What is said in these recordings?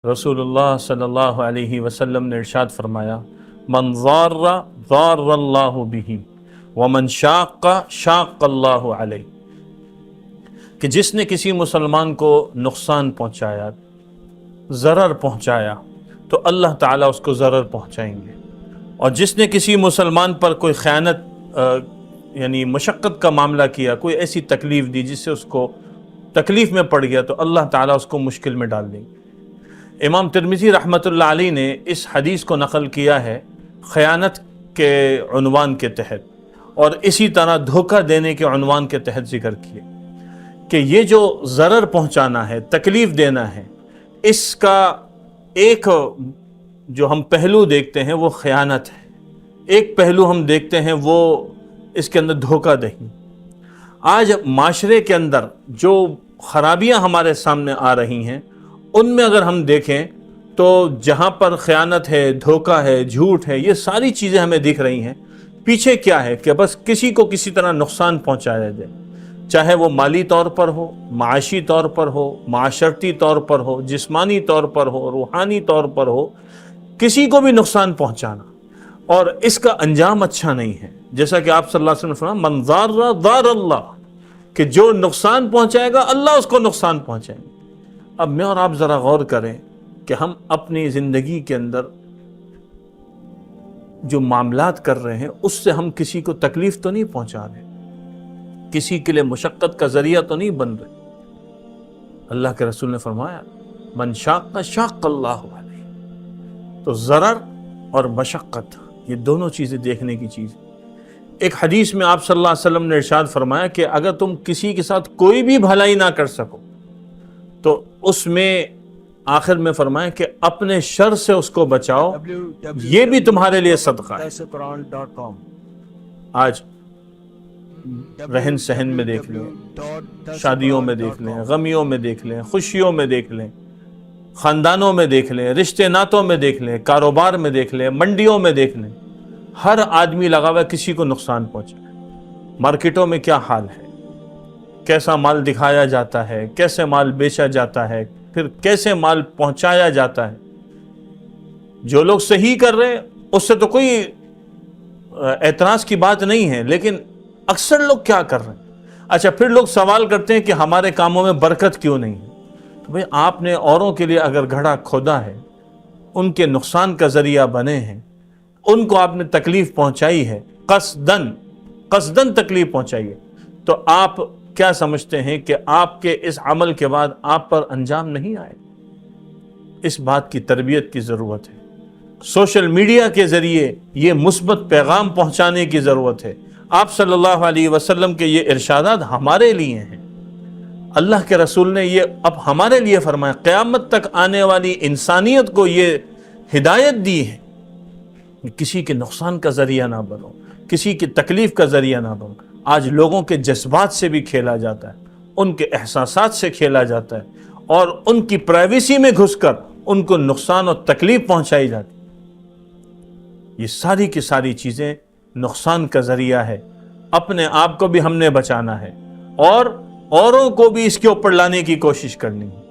रसूलुल्लाह सल्लल्लाहु अलैहि वसल्लम ने इरशाद फरमाया, मन ज़ार्रा ज़ार्रा अल्लाहु बिही व मन शाक़्क़ा शाक़्क़ा अल्लाहु अलैहि, कि जिसने किसी मुसलमान को नुकसान पहुँचाया, ज़रर पहुँचाया, तो अल्लाह ताला उसको ज़रर पहुँचाएंगे। और जिसने किसी मुसलमान पर कोई ख़यानत यानी मशक्क़त का मामला किया, कोई ऐसी तकलीफ़ दी जिससे उसको तकलीफ़ में पड़ गया, तो अल्लाह ताला उसको मुश्किल में डाल देंगे। इमाम तिरमिज़ी रहमतुल्लाह अलैह ने इस हदीस को नक़ल किया है ख़यानत के उन्वान के तहत, और इसी तरह धोखा देने के उन्वान के तहत ज़िक्र किए कि ये जो ज़रर पहुँचाना है, तकलीफ़ देना है, इसका एक जो हम पहलू देखते हैं वो ख़यानत है, एक पहलू हम देखते हैं वो इसके अंदर धोखा दही। आज माशरे के अंदर जो ख़राबियाँ हमारे सामने आ रही हैं, उनमें अगर हम देखें तो जहाँ पर ख़यानत है, धोखा है, झूठ है, ये सारी चीज़ें हमें दिख रही हैं। पीछे क्या है कि बस किसी को किसी तरह नुकसान पहुँचाया जाए, चाहे वो माली तौर पर हो, माशी तौर पर हो, माशरती तौर पर हो, जिस्मानी तौर पर हो, रूहानी तौर पर हो, किसी को भी नुकसान पहुँचाना, और इसका अंजाम अच्छा नहीं है। जैसा कि आप सल्लल्लाहु अलैहि वसल्लम ने फरमाया, मन ज़ार्रा ज़ार्रा अल्लाह, कि जो नुकसान पहुँचाएगा अल्लाह उसको नुकसान पहुँचाएंगे। अब मैं और आप ज़रा गौर करें कि हम अपनी ज़िंदगी के अंदर जो मामलात कर रहे हैं उससे हम किसी को तकलीफ़ तो नहीं पहुँचा रहे, किसी के लिए मुशक्क़त का ज़रिया तो नहीं बन रहे। अल्लाह के रसूल ने फरमाया, मन शाक़्क़ा शाक़्क़ा अल्लाहु अलैहि। तो ज़रर और मशक्क़त, ये दोनों चीज़ें देखने की चीज़। एक हदीस में आप सल्लल्लाहु अलैहि वसल्लम ने इरशाद फरमाया कि अगर तुम किसी के साथ कोई भी भलाई ना कर सको, तो उसमें आखिर में फरमाया कि अपने शर से उसको बचाओ, ये भी तुम्हारे लिए सदका है। आज रहन सहन में देख लें, शादियों में देख लें, गमियों में देख लें, खुशियों में देख लें, ख़ानदानों में देख लें, रिश्ते नातों में देख लें, कारोबार में देख लें, मंडियों में देख लें, हर आदमी लगा हुआ है किसी को नुकसान पहुँचाए। मार्केटों में क्या हाल है, कैसा माल दिखाया जाता है, कैसे माल बेचा जाता है, फिर कैसे माल पहुंचाया जाता है। जो लोग सही कर रहे हैं उससे तो कोई एतराज़ की बात नहीं है, लेकिन अक्सर लोग क्या कर रहे हैं। अच्छा, फिर लोग सवाल करते हैं कि हमारे कामों में बरकत क्यों नहीं है। तो भाई, आपने औरों के लिए अगर घड़ा खोदा है, उनके नुकसान का ज़रिया बने हैं, उनको आपने तकलीफ़ पहुंचाई है, कसदन तकलीफ़ पहुंचाई है, तो आप क्या समझते हैं कि आपके इस अमल के बाद आप पर अंजाम नहीं आए? इस बात की तरबियत की ज़रूरत है। सोशल मीडिया के ज़रिए ये मुस्बत पैगाम पहुंचाने की ज़रूरत है। आप सल्लल्लाहु अलैहि वसल्लम के ये इरशादात हमारे लिए हैं। अल्लाह के रसूल ने ये अब हमारे लिए फरमाया, क़यामत तक आने वाली इंसानियत को ये हिदायत दी है, किसी के नुकसान का ज़रिया ना बनो, किसी की तकलीफ़ का ज़रिया ना बनो। आज लोगों के जज्बात से भी खेला जाता है, उनके एहसासात से खेला जाता है, और उनकी प्राइवेसी में घुसकर उनको नुकसान और तकलीफ पहुंचाई जाती है। ये सारी की सारी चीज़ें नुकसान का ज़रिया है। अपने आप को भी हमने बचाना है और औरों को भी इसके ऊपर लाने की कोशिश करनी है।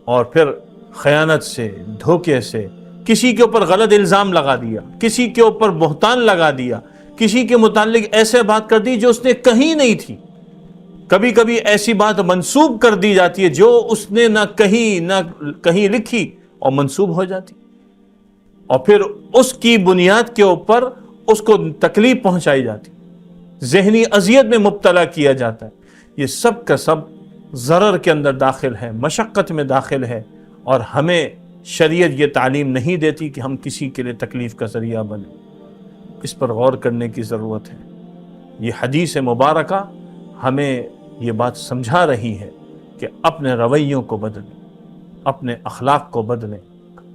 और फिर ख़यानत से, धोखे से किसी के ऊपर गलत इल्ज़ाम लगा दिया, किसी के ऊपर बहतान लगा दिया, किसी के मुताल्लिक ऐसे बात कर दी जो उसने कही नहीं थी। कभी कभी ऐसी बात मंसूब कर दी जाती है जो उसने ना कहीं लिखी और मंसूब हो जाती, और फिर उसकी बुनियाद के ऊपर उसको तकलीफ पहुंचाई जाती, ज़हनी अजियत में मुब्तला किया जाता है। ये सब का सब ज़रर के अंदर दाखिल है, मशक्क़त में दाखिल है, और हमें शरीयत ये तालीम नहीं देती कि हम किसी के लिए तकलीफ़ का ज़रिया बने। इस पर गौर करने की ज़रूरत है। ये हदीस मुबारका हमें ये बात समझा रही है कि अपने रवैयों को बदलें, अपने अखलाक को बदलें,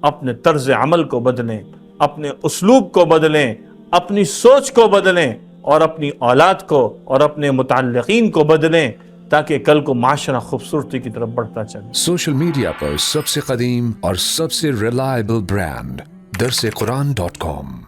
अपने तर्ज़ अमल को बदलें, अपने उसलूब को बदलें, अपनी सोच को बदलें, और अपनी औलाद को और अपने मुताल्लिक़ीन को बदलें, ताकि कल को माशरा खूबसूरती की तरफ बढ़ता चले। सोशल मीडिया पर सबसे कदीम और सबसे रिलायबल ब्रांड दरसेक़ुरान.com।